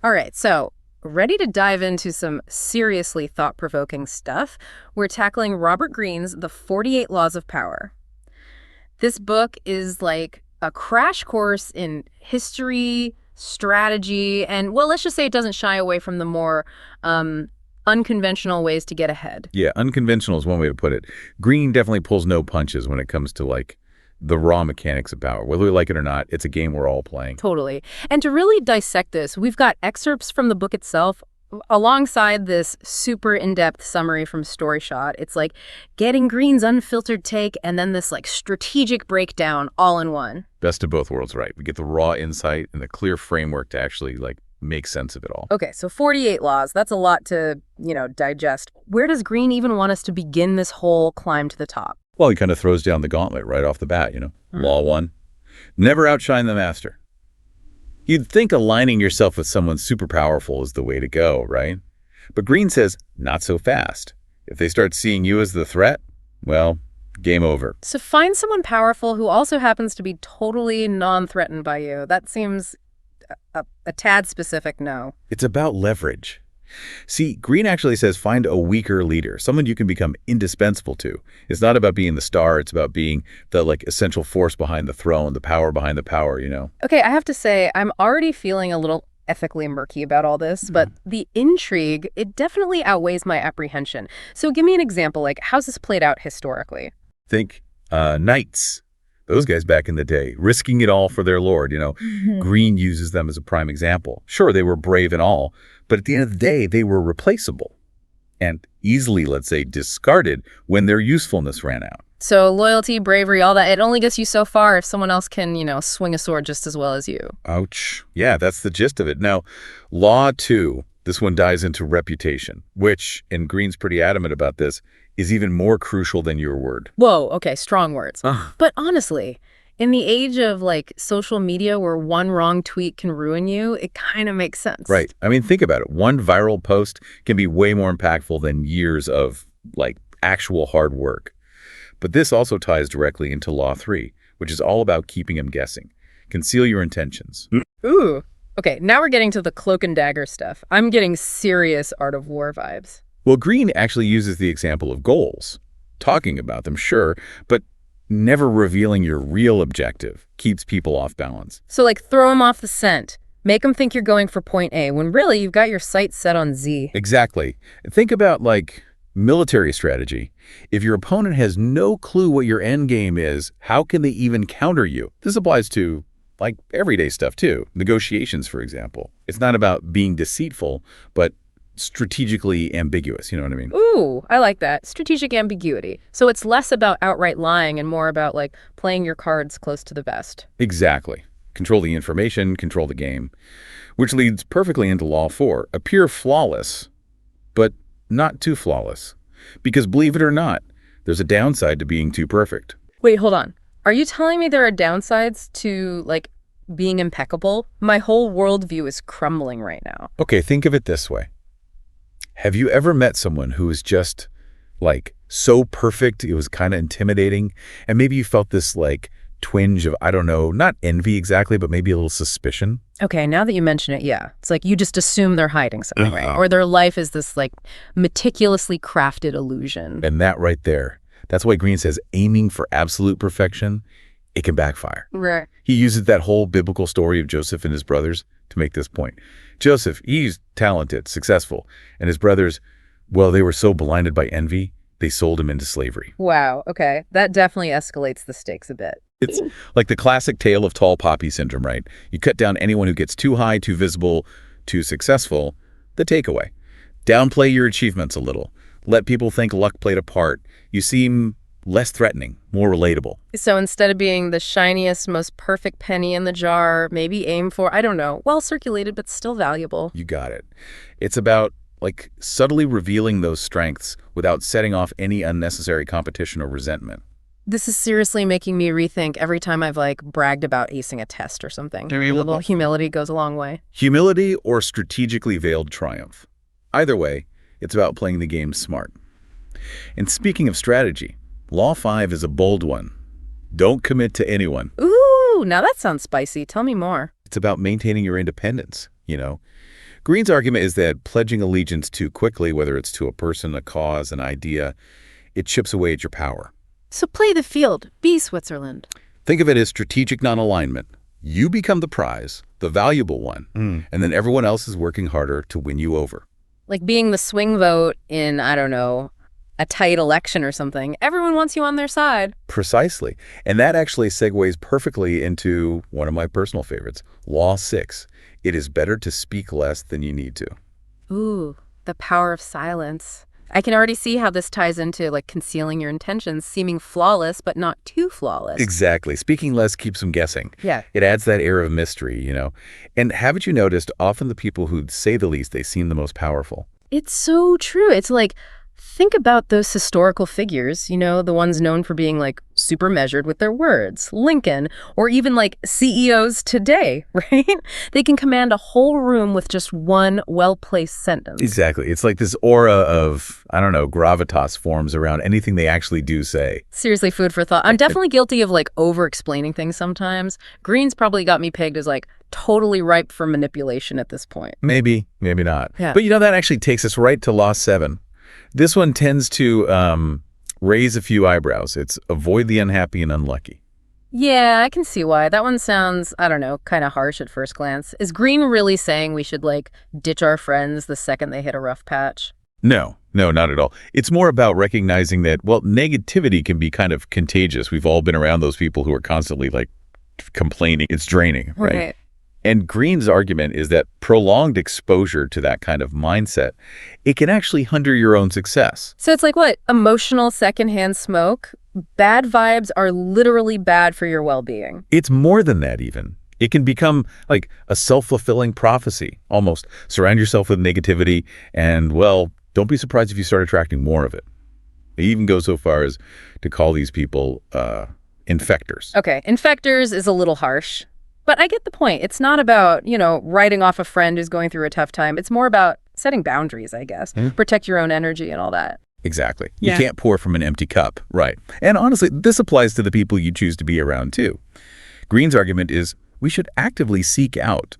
All right, so ready to dive into some seriously thought-provoking stuff? We're tackling Robert Greene's The 48 Laws of Power. This book is like a crash course in history, strategy, and, well, let's just say it doesn't shy away from the more unconventional ways to get ahead. Yeah, unconventional is one way to put it. Greene definitely pulls no punches when it comes to, like, the raw mechanics of power. Whether we like it or not, it's a game we're all playing. Totally. And to really dissect this, we've got excerpts from the book itself alongside this super in-depth summary from StoryShot. It's like getting Greene's unfiltered take and then this like strategic breakdown all in one. Best of both worlds, right? We get the raw insight and the clear framework to actually, like, make sense of it all. Okay, so 48 laws. That's a lot to, digest. Where does Greene even want us to begin this whole climb to the top? Well, he kind of throws down the gauntlet right off the bat, Law 1, never outshine the master. You'd think aligning yourself with someone super powerful is the way to go, right? But Greene says, not so fast. If they start seeing you as the threat, well, game over. So find someone powerful who also happens to be totally non-threatened by you. That seems a tad specific, no. It's about leverage. See, Greene actually says find a weaker leader, someone you can become indispensable to. It's not about being the star, it's about being the, like, essential force behind the throne, the power behind the power, Okay, I have to say, I'm already feeling a little ethically murky about all this, but the intrigue, it definitely outweighs my apprehension. So give me an example, like, how's this played out historically? Think knights. Those guys back in the day, risking it all for their lord, Greene uses them as a prime example. Sure, they were brave and all, but at the end of the day, they were replaceable and easily, let's say, discarded when their usefulness ran out. So loyalty, bravery, all that, it only gets you so far if someone else can, swing a sword just as well as you. Ouch. Yeah, that's the gist of it. Now, Law 2, this one dives into reputation, which, and Greene's pretty adamant about this, is even more crucial than your word. Whoa, okay, strong words. But honestly, in the age of, like, social media where one wrong tweet can ruin you, it kind of makes sense. Right. I mean, think about it. One viral post can be way more impactful than years of, like, actual hard work. But this also ties directly into Law 3, which is all about keeping them guessing. Conceal your intentions. Ooh. Okay, now we're getting to the cloak and dagger stuff. I'm getting serious Art of War vibes. Well, Greene actually uses the example of goals. Talking about them, sure, but never revealing your real objective keeps people off balance. So, like, throw them off the scent. Make them think you're going for point A, when really you've got your sights set on Z. Exactly. Think about, like, military strategy. If your opponent has no clue what your end game is, how can they even counter you? This applies to, like, everyday stuff, too. Negotiations, for example. It's not about being deceitful, but strategically ambiguous, you know what I mean? Ooh, I like that. Strategic ambiguity. So it's less about outright lying and more about, like, playing your cards close to the vest. Exactly. Control the information, control the game. Which leads perfectly into Law 4. Appear flawless, but not too flawless. Because believe it or not, there's a downside to being too perfect. Wait, hold on. Are you telling me there are downsides to, like, being impeccable? My whole worldview is crumbling right now. Okay, think of it this way. Have you ever met someone who is just, like, so perfect it was kind of intimidating? And maybe you felt this, like, twinge of, I don't know, not envy exactly, but maybe a little suspicion? Okay, now that you mention it, yeah. It's like you just assume they're hiding something, right? Or their life is this, like, meticulously crafted illusion. And that right there, that's why Greene says aiming for absolute perfection, it can backfire. Right. He uses that whole biblical story of Joseph and his brothers to make this point. Joseph, he's talented, successful, and his brothers, well, they were so blinded by envy, they sold him into slavery. Wow, okay. That definitely escalates the stakes a bit. It's like the classic tale of tall poppy syndrome, right? You cut down anyone who gets too high, too visible, too successful. The takeaway. Downplay your achievements a little. Let people think luck played a part. You seem less threatening, more relatable. So instead of being the shiniest, most perfect penny in the jar, maybe aim for, I don't know, well-circulated but still valuable. You got it. It's about, like, subtly revealing those strengths without setting off any unnecessary competition or resentment. This is seriously making me rethink every time I've, like, bragged about acing a test or something. A little humility goes a long way. Humility or strategically veiled triumph. Either way, it's about playing the game smart. And speaking of strategy, Law 5 is a bold one. Don't commit to anyone. Ooh, now that sounds spicy. Tell me more. It's about maintaining your independence, Greene's argument is that pledging allegiance too quickly, whether it's to a person, a cause, an idea, it chips away at your power. So play the field. Be Switzerland. Think of it as strategic non-alignment. You become the prize, the valuable one, and then everyone else is working harder to win you over. Like being the swing vote in, I don't know, a tight election or something. Everyone wants you on their side. Precisely. And that actually segues perfectly into one of my personal favorites, Law 6. It is better to speak less than you need to. Ooh, the power of silence. I can already see how this ties into like concealing your intentions, seeming flawless, but not too flawless. Exactly. Speaking less keeps them guessing. Yeah. It adds that air of mystery, you know. And haven't you noticed, often the people who say the least, they seem the most powerful. It's so true. It's like, think about those historical figures, you know, the ones known for being like super measured with their words, Lincoln, or even like CEOs today, right? They can command a whole room with just one well-placed sentence. Exactly. It's like this aura of, I don't know, gravitas forms around anything they actually do say. Seriously, food for thought. I'm definitely guilty of like over-explaining things sometimes. Greene's probably got me pegged as like totally ripe for manipulation at this point. Maybe, maybe not. Yeah. But you know, that actually takes us right to Law 7. This one tends to raise a few eyebrows. It's avoid the unhappy and unlucky. Yeah, I can see why. That one sounds, I don't know, kind of harsh at first glance. Is Greene really saying we should, like, ditch our friends the second they hit a rough patch? No, not at all. It's more about recognizing that, well, negativity can be kind of contagious. We've all been around those people who are constantly, like, complaining. It's draining, right? And Greene's argument is that prolonged exposure to that kind of mindset, it can actually hinder your own success. So it's like what? Emotional secondhand smoke? Bad vibes are literally bad for your well-being. It's more than that even. It can become like a self-fulfilling prophecy, almost. Surround yourself with negativity and, well, don't be surprised if you start attracting more of it. They even go so far as to call these people infectors. Okay, infectors is a little harsh. But I get the point. It's not about, you know, writing off a friend who's going through a tough time. It's more about setting boundaries, I guess. Protect your own energy and all that. Exactly. Yeah. You can't pour from an empty cup. Right. And honestly, this applies to the people you choose to be around, too. Greene's argument is we should actively seek out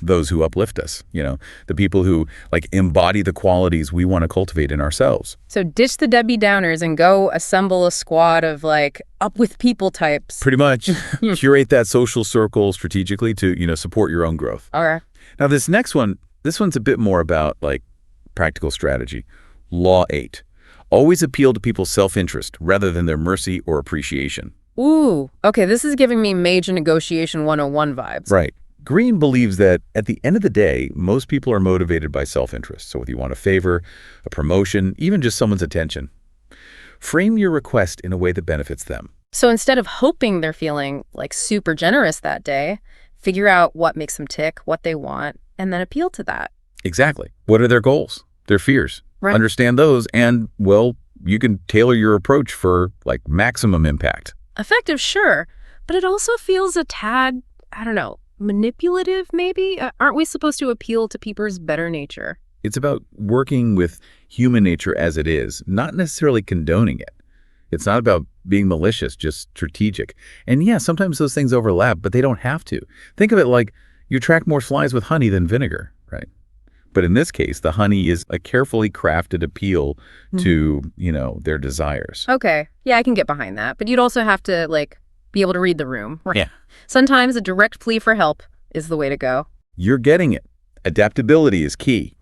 those who uplift us, you know, the people who, like, embody the qualities we want to cultivate in ourselves. So ditch the Debbie Downers and go assemble a squad of, like, up with people types. Pretty much. Curate that social circle strategically to, you know, support your own growth. All right. Now, this one's a bit more about, like, practical strategy. Law 8. Always appeal to people's self-interest rather than their mercy or appreciation. Ooh, okay, this is giving me major negotiation 101 vibes. Right. Greene believes that at the end of the day, most people are motivated by self-interest. So whether you want a favor, a promotion, even just someone's attention, frame your request in a way that benefits them. So instead of hoping they're feeling like super generous that day, figure out what makes them tick, what they want, and then appeal to that. Exactly. What are their goals, their fears? Right. Understand those, and, well, you can tailor your approach for, like, maximum impact. Effective, sure, but it also feels a tad, I don't know, manipulative, maybe? Aren't we supposed to appeal to people's better nature? It's about working with human nature as it is, not necessarily condoning it. It's not about being malicious, just strategic. And yeah, sometimes those things overlap, but they don't have to. Think of it like you attract more flies with honey than vinegar, right? But in this case, the honey is a carefully crafted appeal to, you know, their desires. Okay, yeah, I can get behind that. But you'd also have to, like, be able to read the room. Right? Yeah. Sometimes a direct plea for help is the way to go. You're getting it. Adaptability is key.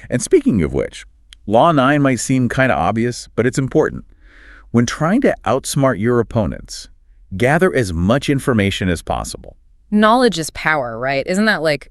And speaking of which, Law 9 might seem kind of obvious, but it's important. When trying to outsmart your opponents, gather as much information as possible. Knowledge is power, right? Isn't that like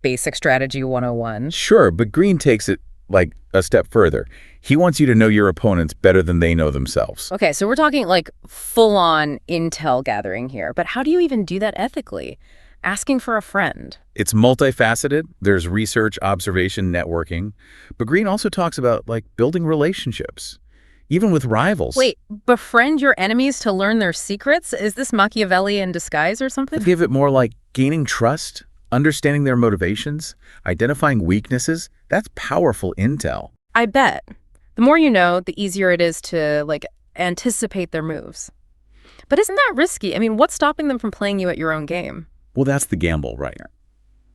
basic strategy 101? Sure, but Greene takes it like a step further. He wants you to know your opponents better than they know themselves. Okay, so we're talking like full-on intel gathering here, but how do you even do that ethically? Asking for a friend. It's multifaceted. There's research, observation, networking. But Greene also talks about, like, building relationships, even with rivals. Wait, befriend your enemies to learn their secrets? Is this Machiavelli in disguise or something? Give it more like gaining trust, understanding their motivations, identifying weaknesses. That's powerful intel. I bet. The more you know, the easier it is to, like, anticipate their moves. But isn't that risky? I mean, what's stopping them from playing you at your own game? Well, that's the gamble, right?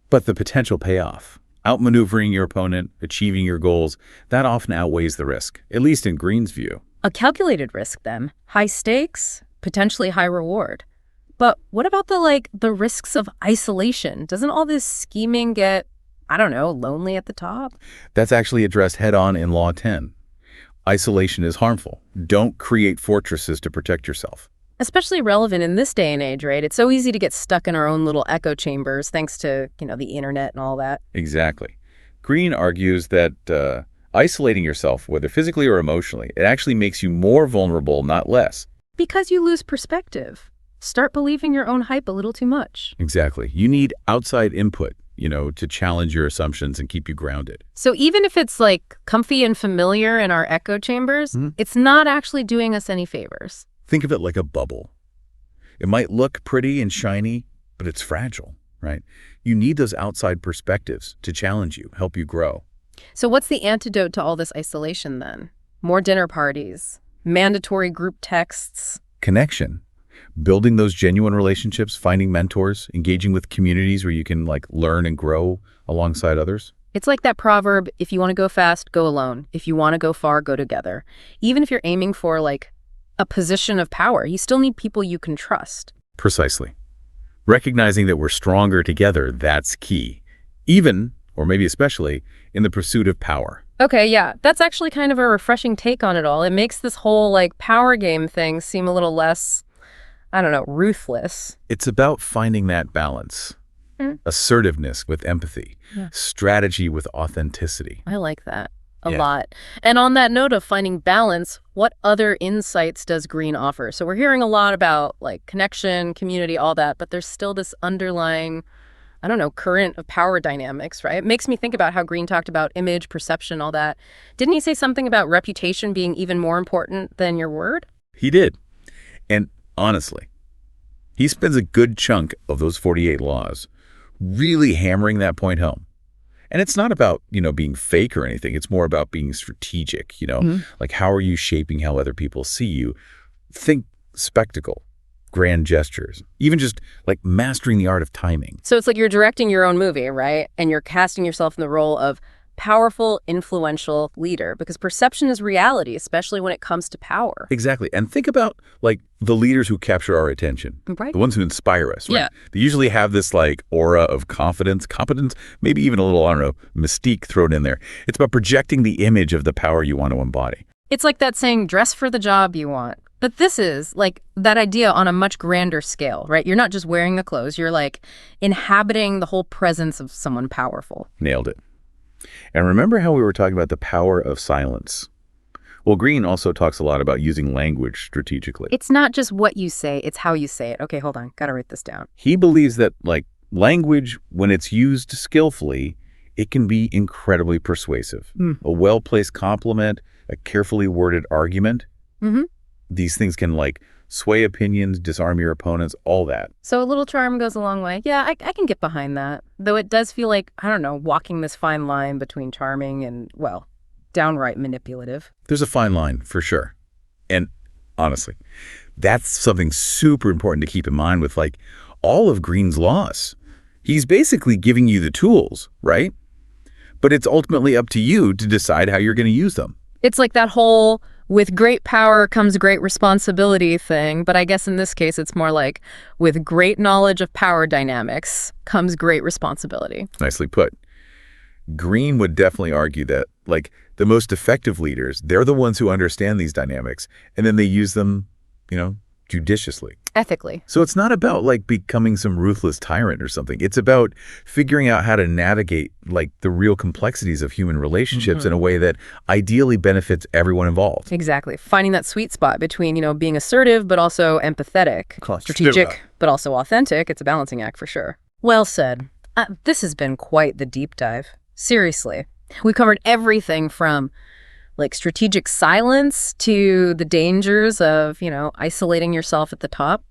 But the potential payoff. Outmaneuvering your opponent, achieving your goals, that often outweighs the risk, at least in Greene's view. A calculated risk, then. High stakes, potentially high reward. But what about the risks of isolation? Doesn't all this scheming get, I don't know, lonely at the top? That's actually addressed head-on in Law 10. Isolation is harmful. Don't create fortresses to protect yourself. Especially relevant in this day and age, right? It's so easy to get stuck in our own little echo chambers thanks to, the internet and all that. Exactly. Greene argues that isolating yourself, whether physically or emotionally, it actually makes you more vulnerable, not less. Because you lose perspective. Start believing your own hype a little too much. Exactly. You need outside input, to challenge your assumptions and keep you grounded. So even if it's comfy and familiar in our echo chambers, it's not actually doing us any favors. Think of it like a bubble. It might look pretty and shiny, but it's fragile, right? You need those outside perspectives to challenge you, help you grow. So what's the antidote to all this isolation then? More dinner parties, mandatory group texts. Connection. Building those genuine relationships, finding mentors, engaging with communities where you can learn and grow alongside others. It's like that proverb, if you want to go fast, go alone. If you want to go far, go together. Even if you're aiming for a position of power, you still need people you can trust. Precisely. Recognizing that we're stronger together, that's key. Even, or maybe especially, in the pursuit of power. Okay, yeah, that's actually kind of a refreshing take on it all. It makes this whole power game thing seem a little less, I don't know, ruthless. It's about finding that balance. Assertiveness with empathy. Yeah. Strategy with authenticity. I like that a lot. And on that note of finding balance, what other insights does Greene offer? So we're hearing a lot about connection, community, all that, but there's still this underlying, I don't know, current of power dynamics, right? It makes me think about how Greene talked about image, perception, all that. Didn't he say something about reputation being even more important than your word? He did. And honestly, he spends a good chunk of those 48 laws really hammering that point home. And it's not about, being fake or anything. It's more about being strategic, how are you shaping how other people see you? Think spectacle, grand gestures, even just mastering the art of timing. So it's like you're directing your own movie, right? And you're casting yourself in the role of powerful, influential leader, because perception is reality, especially when it comes to power. Exactly. And think about the leaders who capture our attention, right? The ones who inspire us, right? Yeah. They usually have this aura of confidence, competence, maybe even a little, I don't know, mystique thrown in there. It's about projecting the image of the power you want to embody. It's like that saying, dress for the job you want. But this is that idea on a much grander scale, right? You're not just wearing the clothes, you're inhabiting the whole presence of someone powerful. Nailed it. And remember how we were talking about the power of silence? Well, Greene also talks a lot about using language strategically. It's not just what you say, it's how you say it. Okay, hold on. Gotta write this down. He believes that, language, when it's used skillfully, it can be incredibly persuasive. A well-placed compliment, a carefully worded argument. These things can, sway opinions, disarm your opponents, all that. So a little charm goes a long way. Yeah, I can get behind that. Though it does feel I don't know, walking this fine line between charming and, well, downright manipulative. There's a fine line, for sure. And honestly, that's something super important to keep in mind with, all of Greene's laws. He's basically giving you the tools, right? But it's ultimately up to you to decide how you're going to use them. It's like that whole with great power comes great responsibility thing, but I guess in this case it's more with great knowledge of power dynamics comes great responsibility. Nicely put. Greene would definitely argue that, the most effective leaders, they're the ones who understand these dynamics, and then they use them, judiciously. Ethically. So it's not about, becoming some ruthless tyrant or something. It's about figuring out how to navigate, the real complexities of human relationships in a way that ideally benefits everyone involved. Exactly. Finding that sweet spot between, being assertive but also empathetic, strategic but also authentic. It's a balancing act for sure. Well said. This has been quite the deep dive. Seriously. We covered everything from strategic silence to the dangers of, isolating yourself at the top.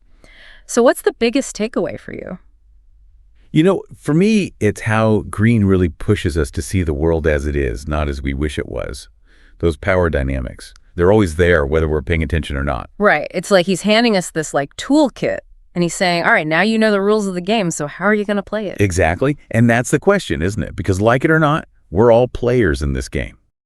So what's the biggest takeaway for you? For me, it's how Greene really pushes us to see the world as it is, not as we wish it was. Those power dynamics, they're always there, whether we're paying attention or not. Right. It's he's handing us this toolkit, And he's saying, all right, now you know the rules of the game, so how are you going to play it? Exactly. And that's the question, isn't it? Because like it or not, we're all players in this game.